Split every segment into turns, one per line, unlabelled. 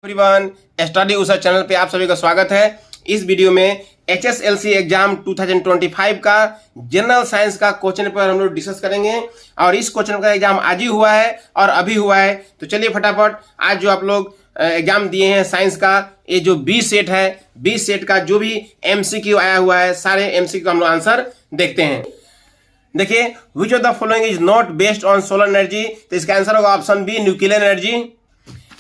Everyone, study Usha channel पे आप सभी का स्वागत है। इस वीडियो में HSLC एग्जाम 2025 का जनरल साइंस का क्वेश्चन पेपर हम लोग डिस्कस करेंगे और इस क्वेश्चन का एग्जाम आज ही हुआ है और अभी हुआ है। तो चलिए फटाफट आज जो आप लोग एग्जाम दिए हैं साइंस का, ये जो 20 सेट है, 20 सेट का जो भी MCQ आया हुआ है, सारे MCQ का हम लोग आंसर देखते हैं। देखिए, which of the following is not based on solar energy, तो इसका आंसर होगा ऑप्शन बी, न्यूक्लियर एनर्जी।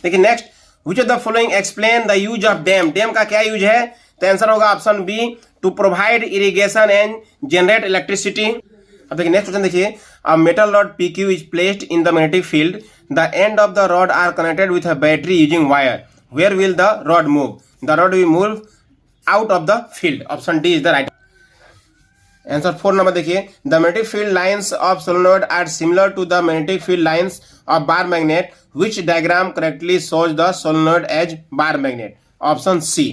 देखिए next, which of the following explain the use of dam, dam का क्या यूज है, तो आंसर होगा option B, to provide irrigation and generate electricity. अब देखिए नेक्स्ट क्वेश्चन, देखिए a metal rod PQ is placed in the magnetic field, the end of the rod are connected with a battery using wire, where will the rod move, the rod will move out of the field, option D is the right answer. 4 number देखिए, the magnetic field lines of solenoid are similar to the magnetic field lines of bar magnet, which diagram correctly shows the solenoid as bar magnet, option C.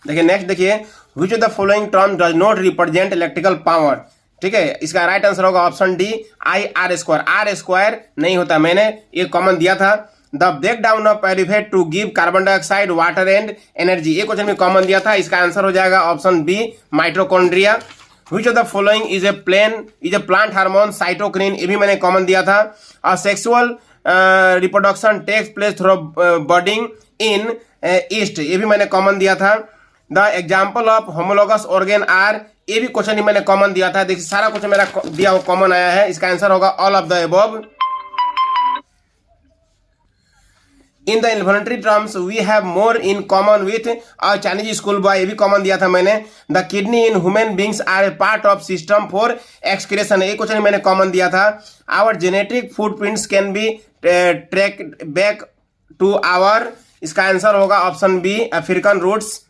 देखिए next, देखिए which of the following term does not represent electrical power, ठीक है, इसका right answer होगा option D, IR²। R² नहीं होता, मैंने ये कॉमन दिया था। The breakdown of pyruvate to give carbon dioxide water and energy, ये क्वेश्चन में कॉमन दिया था, इसका आंसर हो जाएगा option B, mitochondria. Which of the following is a plant hormone, cytokinin, ये भी मैंने कॉमन दिया था। और sexual reproduction takes place through budding in yeast, ये भी मैंने कॉमन दिया था। The example of homologous organ are, ये भी क्वेश्चन ही मैंने कॉमन दिया था। देखिए सारा क्वेश्चन मेरा दिया हुआ कॉमन आया है, इसका आंसर होगा all of the above. In the involuntary terms we have more in common with a Chinese school boy, ये भी कॉमन दिया था मैंने। The kidney in human beings are a part of system for excretion, ये question मैंने common दिया था। Our genetic footprints can be track back to our, इसका आंसर होगा option B, African roots.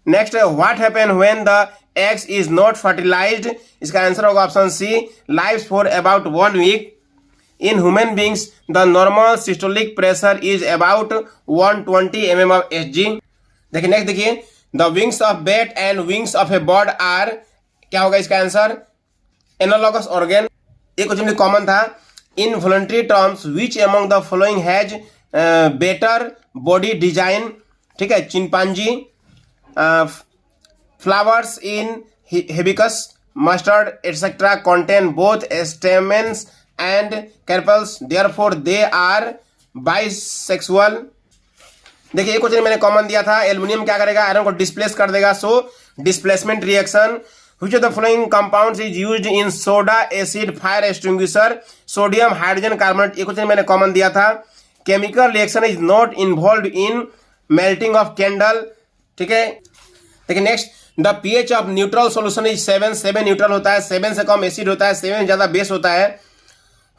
Next, what happen when the eggs is not fertilised, इसका answer होगा option C, lives for about 1 week. In human beings, the normal systolic pressure is about 120 mm of Hg। देखिए next, देखिए the wings of bat and wings of a bird are, क्या होगा इसका answer, analogous organ, ये question भी common था। In voluntary terms which among the following has better body design, ठीक है, chimpanzee. Flowers in hibiscus, mustard etcetera contain both stamens and carpels, therefore they are bisexual। देखिए एक question मैंने common दिया था, एल्युमिनियम क्या करेगा, आयरन को डिस्प्लेस कर देगा, so displacement reaction. Which of the following compounds is used in soda acid fire extinguisher, sodium hydrogen carbonate, ये क्वेश्चन मैंने कॉमन दिया था। Chemical reaction is not involve in melting of candle, ठीक है। देखिए next, the pH of neutral solution is 7 neutral होता है, 7 से कम एसिड होता है, 7 ज्यादा बेस होता है।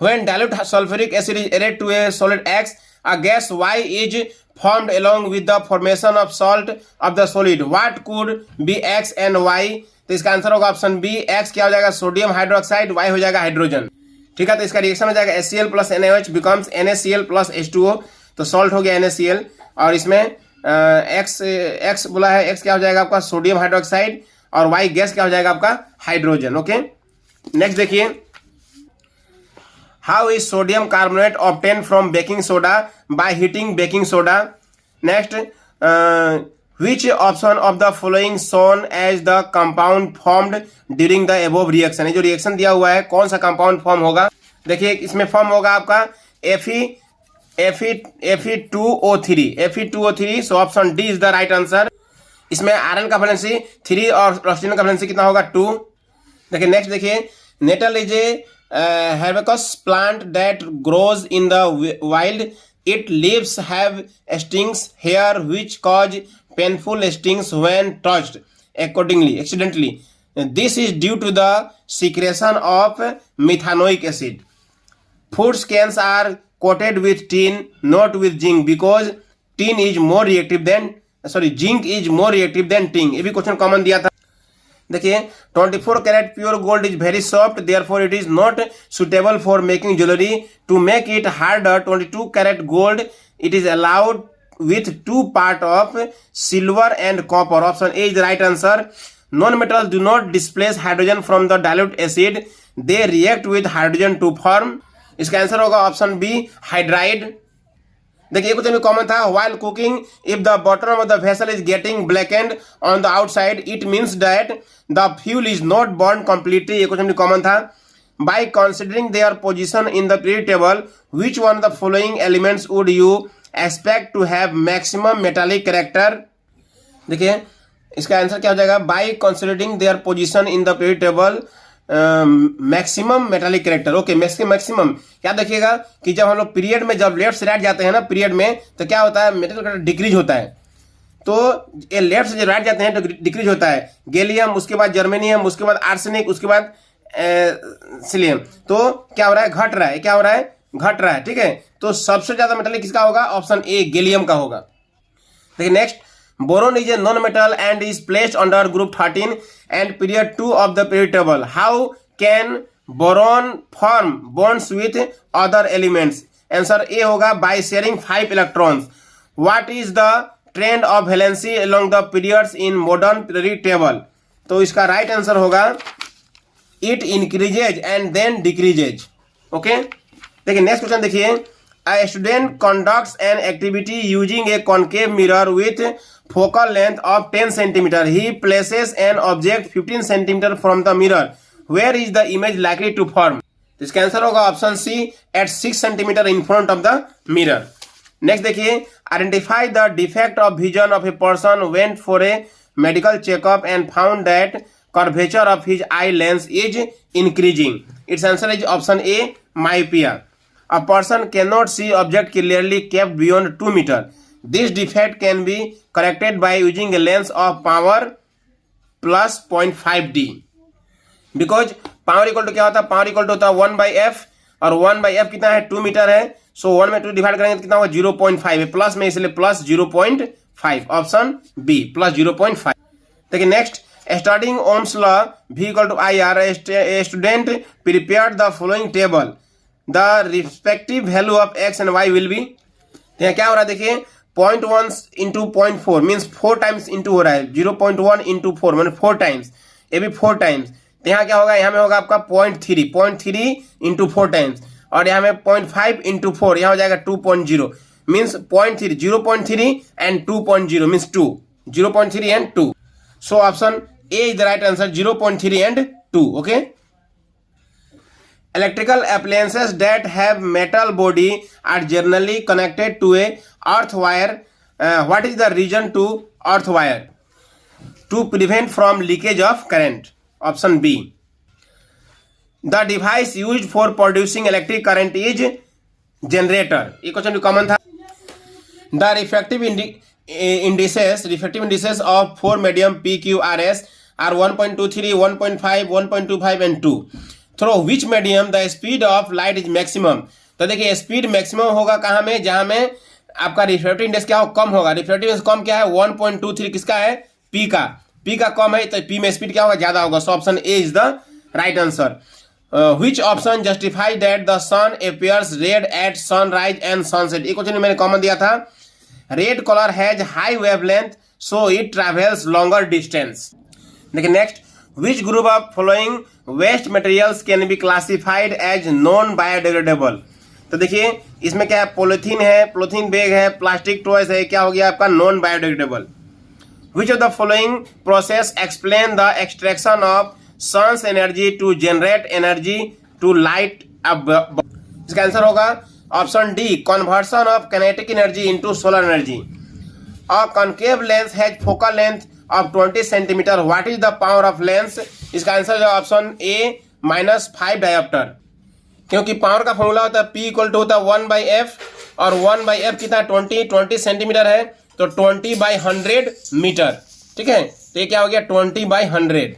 When dilute sulfuric acid is added to a solid X, a gas Y is formed along with the formation of salt of the solid. What could be X and Y? तो इसका answer होगा option B, X क्या हो जाएगा, sodium hydroxide, Y हो जाएगा hydrogen, ठीक है। तो इसका रिएक्शन हो जाएगा HCl plus NaOH becomes NaCl plus H2O, तो सॉल्ट हो गया NaCl, और इसमें X बोला है, X क्या हो जाएगा आपका, सोडियम हाइड्रोक्साइड, और Y गैस क्या हो जाएगा आपका, हाइड्रोजन। ओके, नेक्स्ट देखिए, how is sodium carbonate obtained from baking soda, by heating baking soda। next, which option of the following shown as the compound formed during the above reaction, ये जो reaction दिया हुआ है कौन सा compound form होगा, देखिए इसमें फॉर्म होगा आपका Fe2O3, so option D is the right answer. इसमें आयरन का वैलेंसी 3 और ऑक्सीजन का वैलेंसी कितना होगा, 2। देखिए नेक्स्ट, देखिए nettle is a herbaceous plant that grows in the wild. Its leaves have stings here which cause painful stings when touched accidentally. This is due to the secretion of methanoic acid. Food cans are coated with tin, not with zinc, because zinc is more reactive than tin, ये भी question common दिया था। देखिए 24 carat pure gold is very soft, therefore it is not suitable for making jewellery. To make it harder, 22 carat gold it is allowed with 2 part of silver and copper, option A is right answer. Non metals do not displace hydrogen from the dilute acid, they react with hydrogen to form, इसका answer होगा option B, hydride. देखिए question में common था, while cooking if the bottom of the vessel is getting blackened on the outside it means that the fuel is not burn completely. ये question में common था। By considering their position in the period table which one of the following elements would you expect to have maximum metallic character. देखिए इसका answer क्या हो जाएगा, by considering their position in the period table maximum metallic character. Okay, maximum क्या देखिएगा कि जब हम लोग पीरियड में जब लेफ्ट से राइट जाते हैं ना पीरियड में, तो क्या होता है, मेटल कैरेक्टर डिक्रीज होता है। तो ये लेफ्ट से जब राइट जाते हैं तो डिक्रीज होता है, गैलियम, उसके बाद जर्मेनियम, उसके बाद आर्सेनिक, उसके बाद सिलियम। तो क्या हो रहा है, घट रहा है, क्या हो रहा है, घट रहा है। ठीक है, तो सबसे ज्यादा मेटालिक किसका होगा, ऑप्शन ए गैलियम का होगा। देखिए next, boron is a non-metal and is placed under group 13 and period 2 of the period table. How can boron form bonds with other elements? Answer A होगा by sharing 5 electrons. What is the trend of valency along the periods in modern periodic table? तो इसका right answer होगा it increases and then decreases. Okay? देखिए next question देखिए, a student conducts an activity using a concave mirror with focal length of 10 centimeter. He places an object 15 centimeter from the mirror. Where is the image likely to form? तो इसका answer होगा option C, at 6 centimeter in front of the mirror. Next देखिए, identify the defect of vision of a person went for a medical checkup and found that curvature of his eye lens is increasing. Its answer is option A, myopia. A person cannot see object clearly kept beyond 2 meter. This defect can be corrected by using a lens of power plus 0.5D. Because power equal to क्या होता है, power equal to होता है 1/f और 1/f कितना है, 2 metre है। सो 1 में 2 डिवाइड करेंगे तो कितना होगा, 0.5 है, प्लस में इसलिए प्लस 0.5, ऑप्शन बी प्लस 0.5। देखिए next, starting Ohm's law V equal to IR, a student prepared the following table. The respective value of x and y will be, यहाँ क्या हो रहा है देखिए, 0.1 इंटू 0.4 मीन्स 4 टाइम्स इंटू हो रहा है, 0.1 इंटू 4 मैंने 4 टाइम्स, ये भी 4 टाइम्स। तो यहाँ क्या होगा, यहाँ में होगा आपका 0.3 इंटू 4 टाइम्स, और यहाँ में 0.5 इंटू 4, यहाँ हो जाएगा 2.0 means 0.3 and 2.0 means 2, 0.3 and 2। So option A is the right answer, 0.3 and 2। Okay, electrical appliances that have metal body are generally connected to a earth wire. What is the reason to earth wire? To prevent from leakage of current. Option B. The device used for producing electric current is generator. ये question भी common था। The refractive indices of 4 medium PQRS are 1.23, 1.5, 1.25 and 2. Through which medium the speed of light is maximum. तो देखिए speed maximum होगा कहाँ में, जहां में आपका रिफ्रैक्टिव इंडेक्स क्या हो, कम होगा। रिफ्रैक्टिव इंडेक्स कम क्या है, 1.23 किसका है, पी का कम है, तो पी में स्पीड क्या होगा, ज्यादा होगा। So option A is the right answer. Which option justify that the sun appears red at sunrise and sunset. ये क्वेश्चन मैंने कॉमन दिया था। Red colour has high wavelength so it travels longer distance. देखिए next, which group of following waste materials can be classified as non biodegradable। तो देखिए इसमें क्या है, पॉलिथीन है, पॉलिथीन बैग है, प्लास्टिक टॉयज है, क्या हो गया आपका non biodegradable. Which of the following process explain the extraction of sun's energy to generate energy to light up. इसका आंसर होगा option D, conversion of kinetic energy into solar energy. A concave lens has focal length of 20 centimeter. What is the power of lens? इसका answer है option A -5 dioptre, क्योंकि power का formula होता है P equal to होता है 1/f और 1/f कितना 20 सेंटीमीटर है, तो 20/100 मीटर। ठीक है, तो ये क्या हो गया 20/100,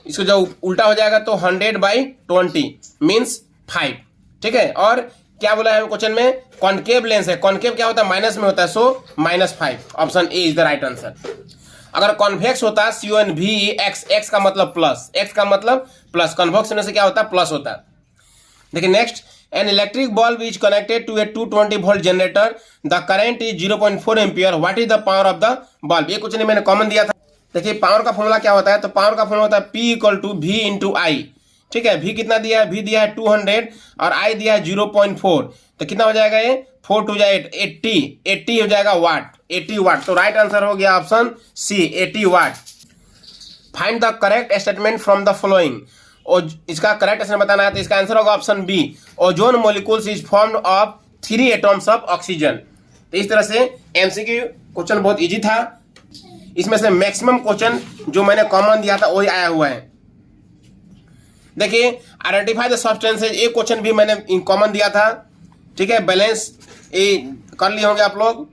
इसको जब उल्टा हो जाएगा तो 100/20 मीन्स 5। ठीक है, और क्या बोला है क्वेश्चन में, कॉन्केव लेंस है, कॉन्केव क्या होता है माइनस में होता है, सो -5, option A is the right answer. अगर कॉन्वेक्स होता है CONVEX, एक्स का मतलब प्लस, एक्स का मतलब प्लस, कन्वेक्स होने से क्या होता है, प्लस होता है। देखिए next, an electric bulb is connected to a 220 volt generator, the current is 0.4 ampere, what is the power of the bulb. ये कुछ नहीं मैंने कॉमन दिया था। देखिए पावर का फॉर्मूला क्या होता है, तो पावर का फॉर्मूला होता है P equal to V into I. ठीक है, V कितना दिया है, V दिया है 200 और I दिया है 0.4, तो कितना हो जाएगा ये 4 टू जाए 80 हो जाएगा वाट, 80 वाट। तो राइट आंसर हो गया option C, 80 watt. Find the correct statement from the following. और इसका करेक्ट आंसर बताना है, तो इसका आंसर होगा option B, ozone molecules is formed of 3 atoms of oxygen. तो इस तरह से एमसीक्यू क्वेश्चन बहुत इजी था। इसमें से मैक्सिमम क्वेश्चन जो मैंने कॉमन दिया था वही आया हुआ है। देखिए, आइडेंटिफाई द सब्सटेंसेज, एक क्वेश्चन भी मैंने कॉमन दिया था, ठीक है। बैलेंस ये कर लिए होंगे आप लोग,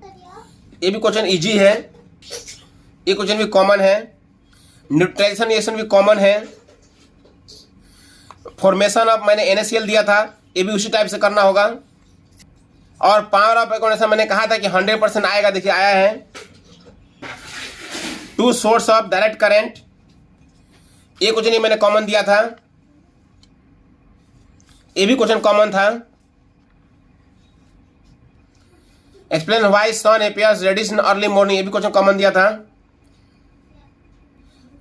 ये भी क्वेश्चन इजी है, ये क्वेश्चन भी कॉमन है। न्यूट्रलाइजेशन रिएक्शन भी कॉमन है। फॉर्मेशन ऑफ मैंने NaCl दिया था, ये भी उसी टाइप से करना होगा। और पावर ऑफ कंडेंसेशन मैंने कहा था कि 100% आएगा, देखिए आया है। 2 सोर्स ऑफ डायरेक्ट करंट, ये क्वेश्चन ही मैंने कॉमन दिया था, ये भी क्वेश्चन कॉमन था। Explain why sun appears reddish in early morning, ये भी क्वेश्चन कॉमन दिया था।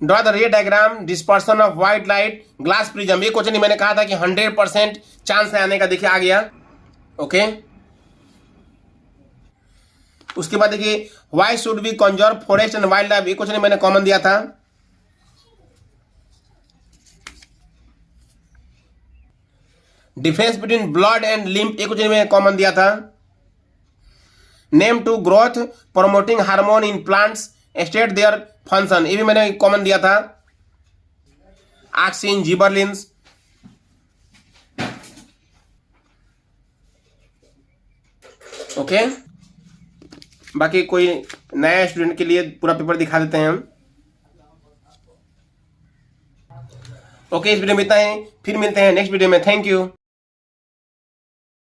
Draw the ray diagram dispersion of white light glass prism, ये क्वेश्चन ही मैंने कहा था कि 100% चांस है आने का, देखिए आ गया। ओके, उसके बाद देखिए why should be conserve forest and wildlife, ये क्वेश्चन ही मैंने कॉमन दिया था। Difference between blood and lymph, ये क्वेश्चन मैंने कॉमन दिया था। Name two growth promoting hormone in plants state their function, ये भी मैंने कॉमन दिया था। Auxin, gibberellins. ओके, बाकी कोई नया स्टूडेंट के लिए पूरा पेपर दिखा देते हैं हम। ओके, इस वीडियो में इतना ही, फिर मिलते हैं नेक्स्ट वीडियो में। Thank you.